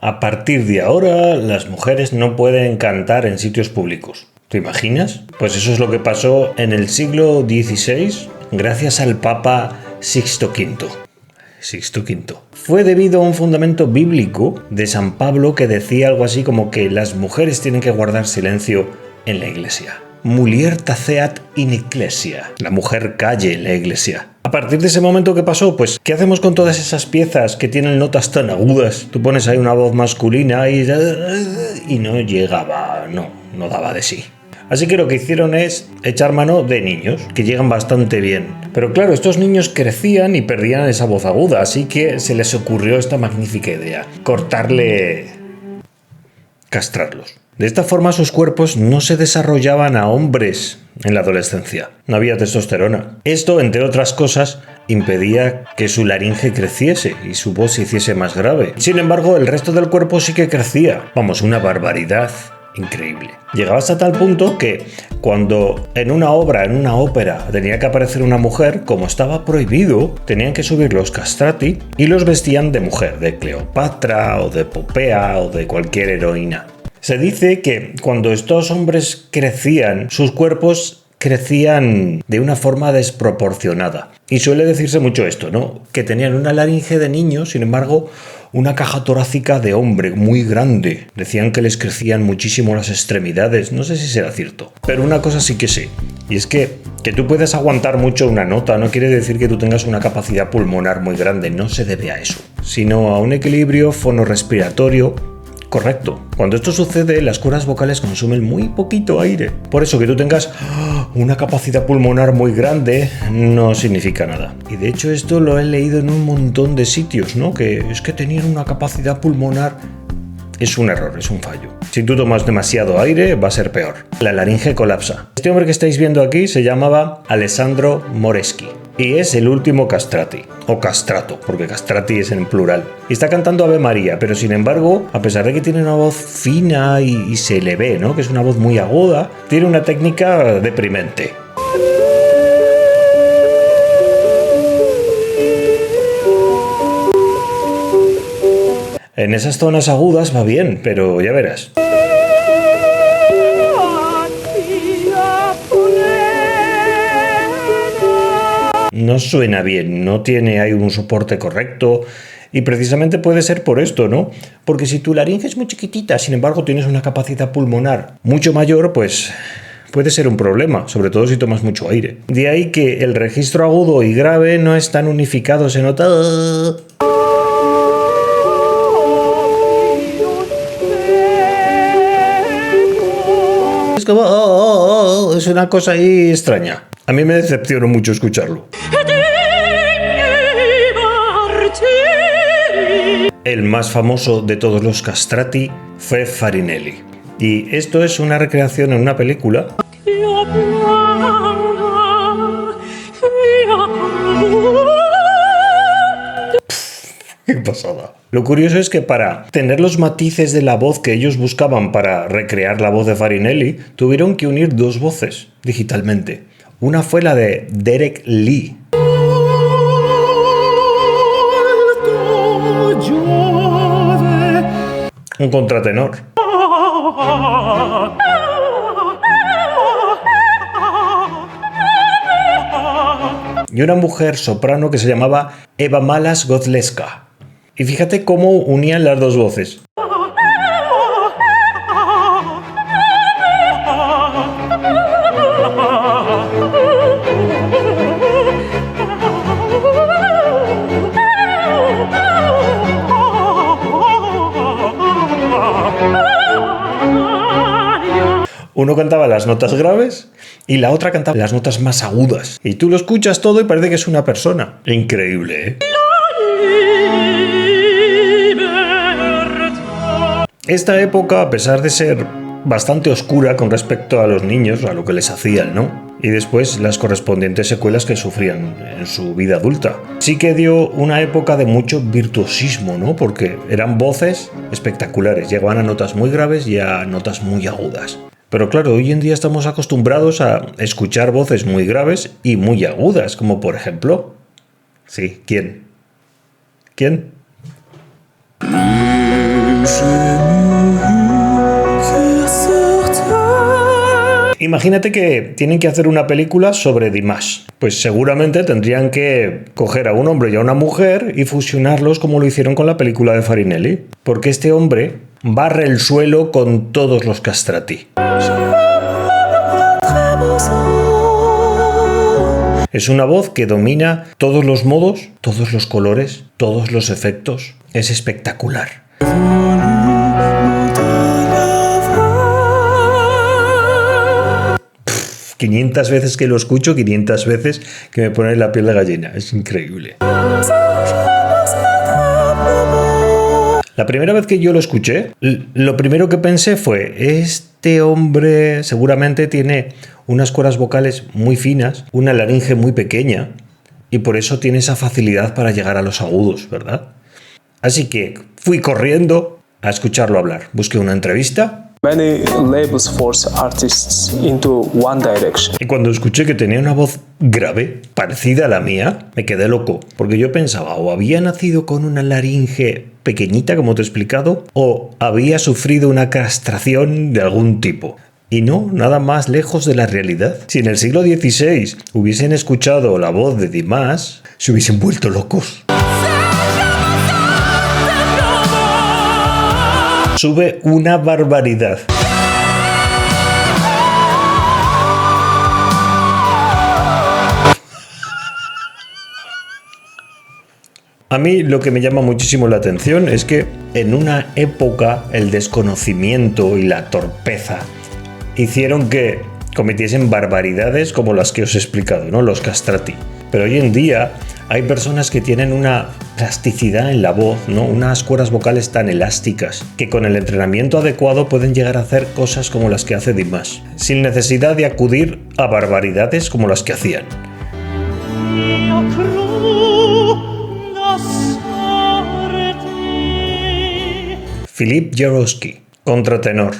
A partir de ahora, las mujeres no pueden cantar en sitios públicos. ¿Te imaginas? Pues eso es lo que pasó en el siglo XVI gracias al Papa Sixto V. Fue debido a un fundamento bíblico de San Pablo que decía algo así como que las mujeres tienen que guardar silencio en la iglesia. Mulier taceat in ecclesia. La mujer calle en la iglesia. A partir de ese momento, ¿qué pasó? Pues, ¿qué hacemos con todas esas piezas que tienen notas tan agudas? Tú pones ahí una voz masculina y no llegaba, no daba de sí. Así que lo que hicieron es echar mano de niños, que llegan bastante bien. Pero claro, estos niños crecían y perdían esa voz aguda, así que se les ocurrió esta magnífica idea: castrarlos. De esta forma sus cuerpos no se desarrollaban a hombres en la adolescencia. No había testosterona. Esto, entre otras cosas, impedía que su laringe creciese y su voz se hiciese más grave. Sin embargo, el resto del cuerpo sí que crecía. Vamos, una barbaridad. Increíble. Llegaba hasta tal punto que cuando en una ópera, tenía que aparecer una mujer, como estaba prohibido, tenían que subir los castrati y los vestían de mujer, de Cleopatra o de Popea o de cualquier heroína. Se dice que cuando estos hombres crecían, sus cuerpos crecían de una forma desproporcionada. Y suele decirse mucho esto, ¿no? Que tenían una laringe de niño, sin embargo, una caja torácica de hombre muy grande. Decían que les crecían muchísimo las extremidades. No sé si será cierto, pero una cosa sí que sé. Y es que tú puedes aguantar mucho una nota no quiere decir que tú tengas una capacidad pulmonar muy grande. No se debe a eso, sino a un equilibrio fonorrespiratorio correcto. Cuando esto sucede, las cuerdas vocales consumen muy poquito aire. Por eso que tú tengas una capacidad pulmonar muy grande no significa nada. Y de hecho esto lo he leído en un montón de sitios, ¿no? Que es que tener una capacidad pulmonar es un error, es un fallo. Si tú tomas demasiado aire, va a ser peor. La laringe colapsa. Este hombre que estáis viendo aquí se llamaba Alessandro Moreschi. Y es el último castrati, o castrato, porque castrati es en plural. Y está cantando Ave María, pero sin embargo, a pesar de que tiene una voz fina y se le ve, ¿no? Que es una voz muy aguda, tiene una técnica deprimente. En esas zonas agudas va bien, pero ya verás. No suena bien, no tiene ahí un soporte correcto y precisamente puede ser por esto, ¿no? Porque si tu laringe es muy chiquitita, sin embargo tienes una capacidad pulmonar mucho mayor, pues puede ser un problema, sobre todo si tomas mucho aire. De ahí que el registro agudo y grave no están unificados, se nota. Es como es una cosa ahí extraña. A mí me decepcionó mucho escucharlo. El más famoso de todos los castrati fue Farinelli. Y esto es una recreación en una película. ¡Qué pasada! Lo curioso es que para tener los matices de la voz que ellos buscaban para recrear la voz de Farinelli, tuvieron que unir dos voces digitalmente. Una fue la de Derek Lee. Un contratenor. Y una mujer soprano que se llamaba Eva Malas Godleska. Y fíjate cómo unían las dos voces. Uno cantaba las notas graves y la otra cantaba las notas más agudas. Y tú lo escuchas todo y parece que es una persona. Increíble, ¿eh? Esta época, a pesar de ser bastante oscura con respecto a los niños, a lo que les hacían, ¿no? Y después las correspondientes secuelas que sufrían en su vida adulta. Sí que dio una época de mucho virtuosismo, ¿no? Porque eran voces espectaculares. Llegaban a notas muy graves y a notas muy agudas. Pero claro, hoy en día estamos acostumbrados a escuchar voces muy graves y muy agudas, como por ejemplo... Sí, ¿quién? ¿Quién? Imagínate que tienen que hacer una película sobre Dimash. Pues seguramente tendrían que coger a un hombre y a una mujer y fusionarlos como lo hicieron con la película de Farinelli. Porque este hombre barre el suelo con todos los castrati. Es una voz que domina todos los modos, todos los colores, todos los efectos. Es espectacular. 500 veces que lo escucho, 500 veces que me pone la piel de gallina. Es increíble. La primera vez que yo lo escuché, lo primero que pensé fue, este hombre seguramente tiene unas cuerdas vocales muy finas, una laringe muy pequeña, y por eso tiene esa facilidad para llegar a los agudos, ¿verdad? Así que fui corriendo a escucharlo hablar. Busqué una entrevista. Many labels force artists into one direction. Y cuando escuché que tenía una voz grave, parecida a la mía, me quedé loco. Porque yo pensaba, o había nacido con una laringe pequeñita, como te he explicado, o había sufrido una castración de algún tipo. Y no, nada más lejos de la realidad. Si en el siglo XVI hubiesen escuchado la voz de Dimash, se hubiesen vuelto locos. Sube una barbaridad. A mí lo que me llama muchísimo la atención es que en una época el desconocimiento y la torpeza hicieron que cometiesen barbaridades como las que os he explicado, ¿no? Los castrati. Pero hoy en día hay personas que tienen una plasticidad en la voz, ¿no? Unas cuerdas vocales tan elásticas que con el entrenamiento adecuado pueden llegar a hacer cosas como las que hace Dimash, sin necesidad de acudir a barbaridades como las que hacían. Filip Jarowski, contratenor.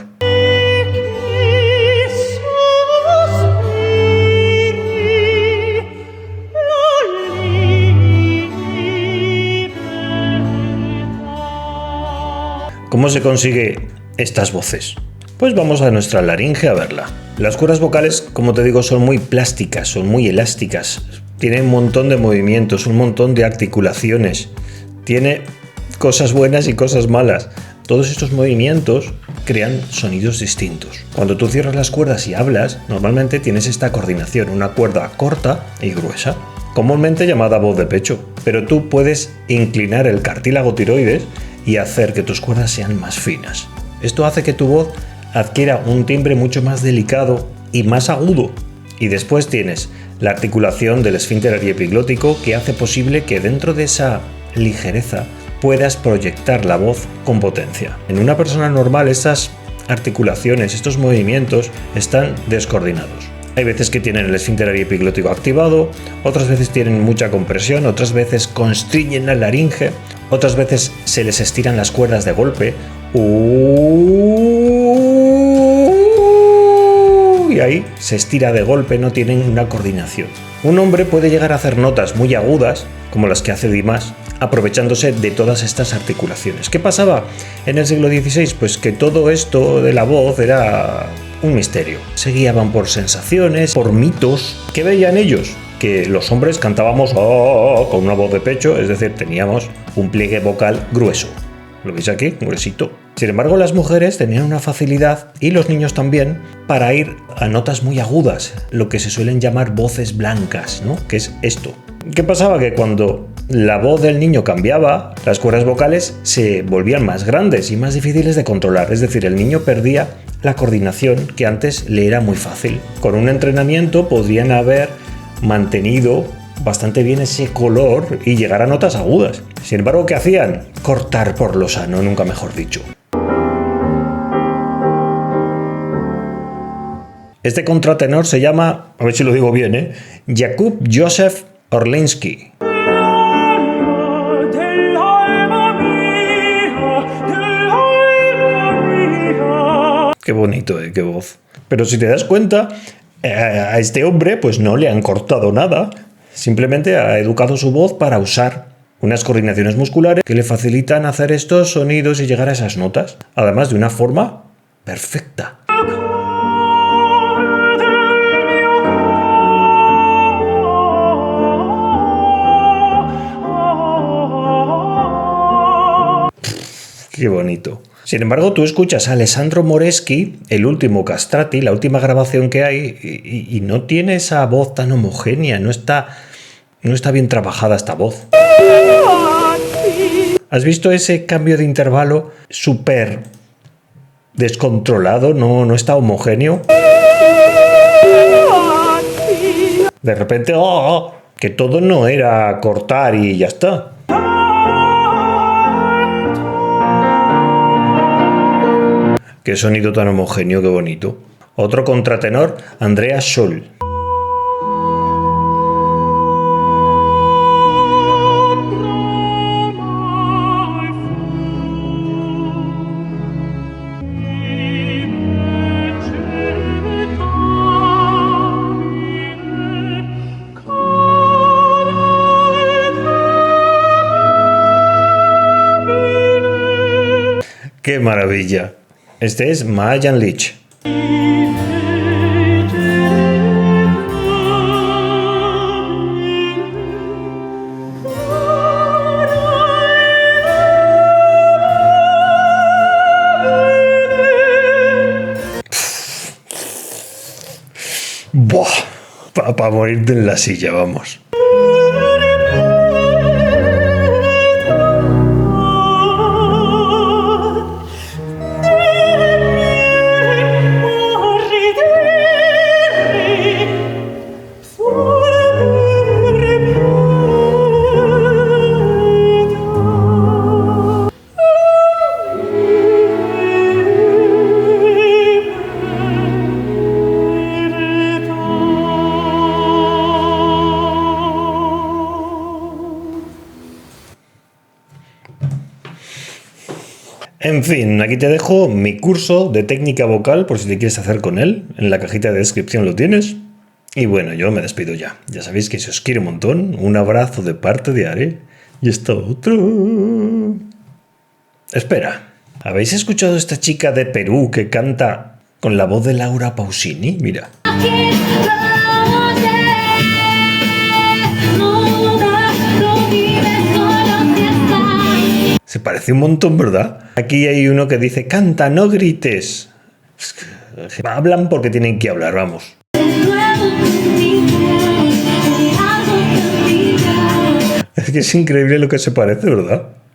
¿Cómo se consigue estas voces? Pues vamos a nuestra laringe a verla. Las cuerdas vocales, como te digo, son muy plásticas, son muy elásticas. Tiene un montón de movimientos, un montón de articulaciones. Tiene cosas buenas y cosas malas. Todos estos movimientos crean sonidos distintos. Cuando tú cierras las cuerdas y hablas, normalmente tienes esta coordinación, una cuerda corta y gruesa, comúnmente llamada voz de pecho. Pero tú puedes inclinar el cartílago tiroides y hacer que tus cuerdas sean más finas. Esto hace que tu voz adquiera un timbre mucho más delicado y más agudo. Y después tienes la articulación del esfínter ariepiglótico que hace posible que dentro de esa ligereza puedas proyectar la voz con potencia. En una persona normal estas articulaciones, estos movimientos están descoordinados. Hay veces que tienen el esfínter ariepiglótico activado, otras veces tienen mucha compresión, otras veces constriñen la laringe, otras veces se les estiran las cuerdas de golpe. Y ahí se estira de golpe, no tienen una coordinación. Un hombre puede llegar a hacer notas muy agudas, como las que hace Dimash, aprovechándose de todas estas articulaciones. ¿Qué pasaba en el siglo XVI? Pues que todo esto de la voz era un misterio. Se guiaban por sensaciones, por mitos. ¿Qué veían ellos? Que los hombres cantábamos con una voz de pecho, es decir, teníamos un pliegue vocal grueso. ¿Lo veis aquí? Gruesito. Sin embargo, las mujeres tenían una facilidad, y los niños también, para ir a notas muy agudas, lo que se suelen llamar voces blancas, ¿no? Que es esto. ¿Qué pasaba? Que cuando la voz del niño cambiaba, las cuerdas vocales se volvían más grandes y más difíciles de controlar, es decir, el niño perdía la coordinación que antes le era muy fácil. Con un entrenamiento podrían haber mantenido bastante bien ese color y llegar a notas agudas. Sin embargo, ¿qué hacían? Cortar por lo sano, nunca mejor dicho. Este contratenor se llama, a ver si lo digo bien, Jakub Józef Orliński. Qué bonito, qué voz. Pero si te das cuenta, a este hombre pues no le han cortado nada. Simplemente ha educado su voz para usar unas coordinaciones musculares que le facilitan hacer estos sonidos y llegar a esas notas. Además de una forma perfecta. Qué bonito. Sin embargo, tú escuchas a Alessandro Moreschi, el último Castrati, la última grabación que hay, y no tiene esa voz tan homogénea, no está bien trabajada esta voz. ¿Has visto ese cambio de intervalo súper descontrolado? No está homogéneo. De repente, que todo no era cortar y ya está. Qué sonido tan homogéneo, qué bonito. Otro contratenor, Andreas Scholl. ¡Qué maravilla! Este es Mayan Lich. ¡Buah! Para morirte en la silla, vamos. En fin, aquí te dejo mi curso de técnica vocal por si te quieres hacer con él. En la cajita de descripción lo tienes. Y bueno, yo me despido ya. Ya sabéis que si os quiero un montón, un abrazo de parte de Are. Y esto otro. Espera, ¿habéis escuchado a esta chica de Perú que canta con la voz de Laura Pausini? Mira. Se parece un montón, ¿verdad? Aquí hay uno que dice, canta, no grites. Hablan porque tienen que hablar, vamos. Es que es increíble lo que se parece, ¿verdad?